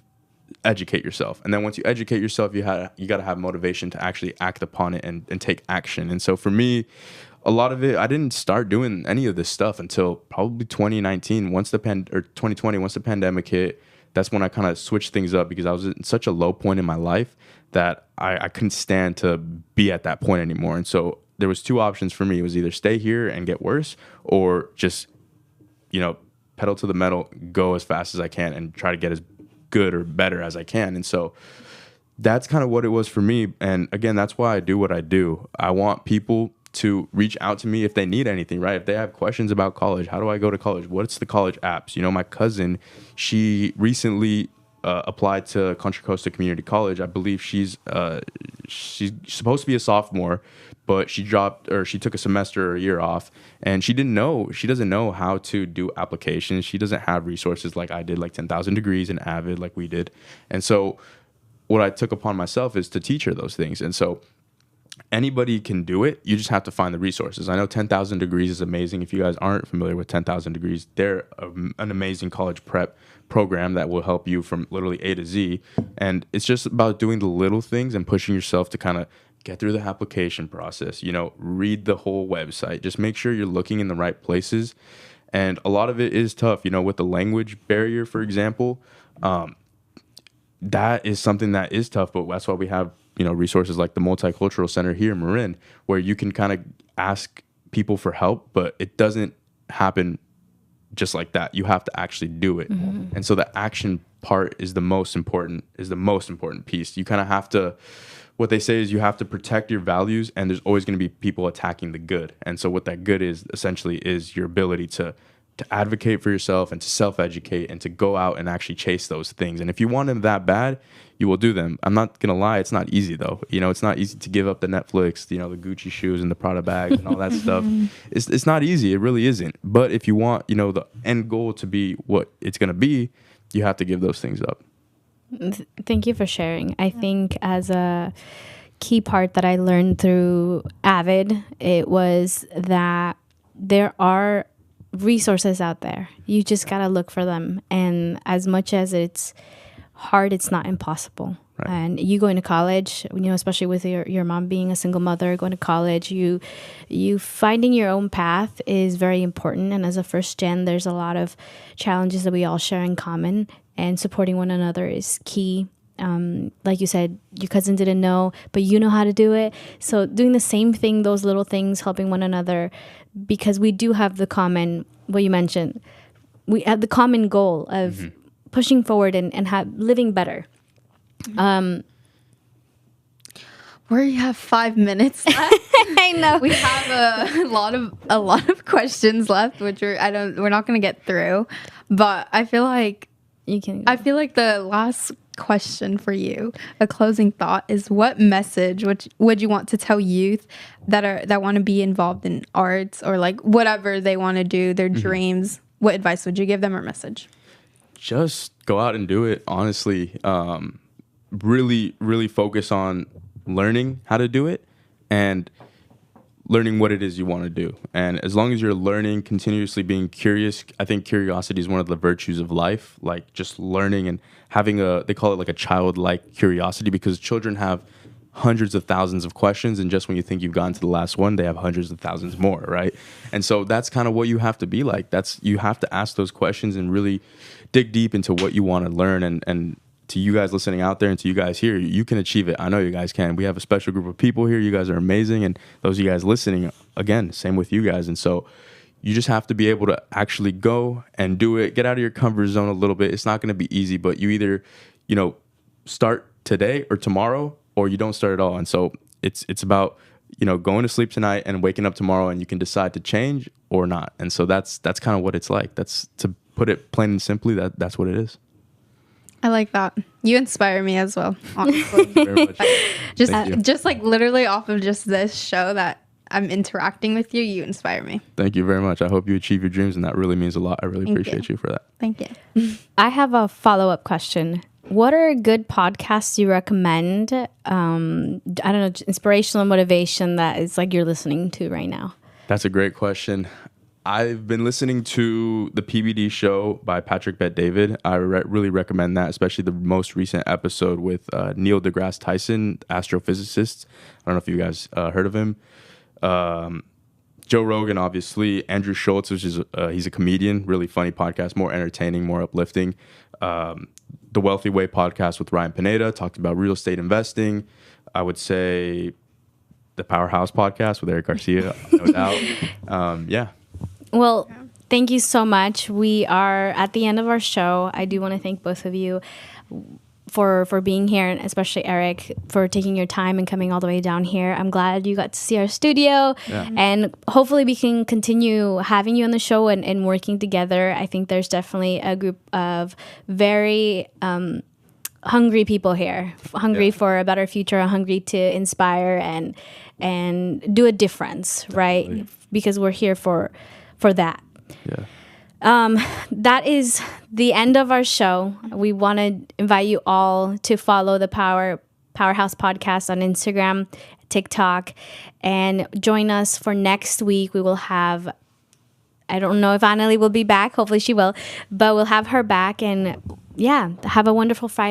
educate yourself, and then once you educate yourself, you got to have motivation to actually act upon it and take action. And so for me, a lot of it, I didn't start doing any of this stuff until probably 2019, or 2020, once the pandemic hit. That's when I kind of switched things up, because I was in such a low point in my life that I couldn't stand to be at that point anymore. And so there was two options for me. It was either stay here and get worse, or just, pedal to the metal, go as fast as I can, and try to get as good or better as I can. And so that's kind of what it was for me. And again, that's why I do what I do. I want people to reach out to me if they need anything, right? If they have questions about college, how do I go to college? What's the college apps? My cousin, she recently applied to Contra Costa Community College. I believe she's supposed to be a sophomore, but she took a semester or a year off, and she doesn't know how to do applications. She doesn't have resources like I did, like 10,000 Degrees and Avid, like we did. And so what I took upon myself is to teach her those things. And so anybody can do it. You just have to find the resources. I know 10,000 Degrees is amazing. If you guys aren't familiar with 10,000 Degrees, they're an amazing college prep program that will help you from literally A to Z. And it's just about doing the little things and pushing yourself to kind of get through the application process, read the whole website. Just make sure you're looking in the right places. And a lot of it is tough, with the language barrier, for example. That is something that is tough, but that's why we have resources like the Multicultural Center here in Marin, where you can kind of ask people for help, but it doesn't happen just like that. You have to actually do it. And so the action part is the most important piece. You kind of have to, what they say is you have to protect your values, and there's always going to be people attacking the good. And so what that good is essentially is your ability to advocate for yourself and to self-educate and to go out and actually chase those things. And if you want them that bad, you will do them. I'm not going to lie. It's not easy though. It's not easy to give up the Netflix, the Gucci shoes and the Prada bags and all that stuff. It's not easy. It really isn't. But if you want, the end goal to be what it's going to be, you have to give those things up. Thank you for sharing. I think as a key part that I learned through Avid, it was that there are resources out there. You just got to look for them. And as much as it's hard, it's not impossible. Right. And you going to college, especially with your mom being a single mother, going to college, you finding your own path is very important. And as a first gen, there's a lot of challenges that we all share in common, and supporting one another is key. Like you said, your cousin didn't know, but you know how to do it. So doing the same thing, those little things, helping one another, because we do have the common, what you mentioned, we have the common goal of pushing forward and living better. We have 5 minutes left. I know We have a lot of questions left, which we're not gonna get through. But I feel like the last question for you, a closing thought, is what message would you want to tell youth that want to be involved in arts or like whatever they want to do, their dreams? What advice would you give them or message? Just go out and do it. Honestly, really, really focus on learning how to do it and learning what it is you want to do. And as long as you're learning, continuously being curious, I think curiosity is one of the virtues of life. Like just learning and having they call it like a childlike curiosity, because children have hundreds of thousands of questions, and just when you think you've gotten to the last one, they have hundreds of thousands more, right? And so that's kind of what you have to be like. You have to ask those questions and really dig deep into what you want to learn. And to you guys listening out there and to you guys here, you can achieve it. I know you guys can. We have a special group of people here. You guys are amazing. And those of you guys listening, again, same with you guys. And so you just have to be able to actually go and do it. Get out of your comfort zone a little bit. It's not going to be easy, but you either, start today or tomorrow, or you don't start at all. And so it's about, going to sleep tonight and waking up tomorrow, and you can decide to change or not. And so that's kind of what it's like. That's, to put it plain and simply, that's what it is. I like that. You inspire me as well, honestly. Very much. just like literally off of just this show that I'm interacting with you, you inspire me. Thank you very much. I hope you achieve your dreams, and that really means a lot. I really appreciate you for that. Thank you. I have a follow-up question. What are good podcasts you recommend? I don't know, inspirational motivation that is like you're listening to right now. That's a great question. I've been listening to the PBD show by Patrick Bet-David. I really recommend that, especially the most recent episode with Neil deGrasse Tyson, astrophysicist. I don't know if you guys heard of him. Joe Rogan, obviously. Andrew Schultz, which is he's a comedian, really funny podcast, more entertaining, more uplifting. The Wealthy Way podcast with Ryan Pineda talked about real estate investing. I would say the Powerhouse podcast with Erick Garcia, no doubt. Yeah. Well, thank you so much. We are at the end of our show. I do want to thank both of you for being here, and especially Erick for taking your time and coming all the way down here. I'm glad you got to see our studio, and hopefully we can continue having you on the show and working together. I think there's definitely a group of very hungry people here, hungry for a better future, hungry to inspire and do a difference, definitely. Right? Because we're here for that. Yeah. That is the end of our show. We want to invite you all to follow the Powerhouse Podcast on Instagram, TikTok, and join us for next week. We will have, I don't know if Annalie will be back. Hopefully she will, but we'll have her back. And yeah, have a wonderful Friday.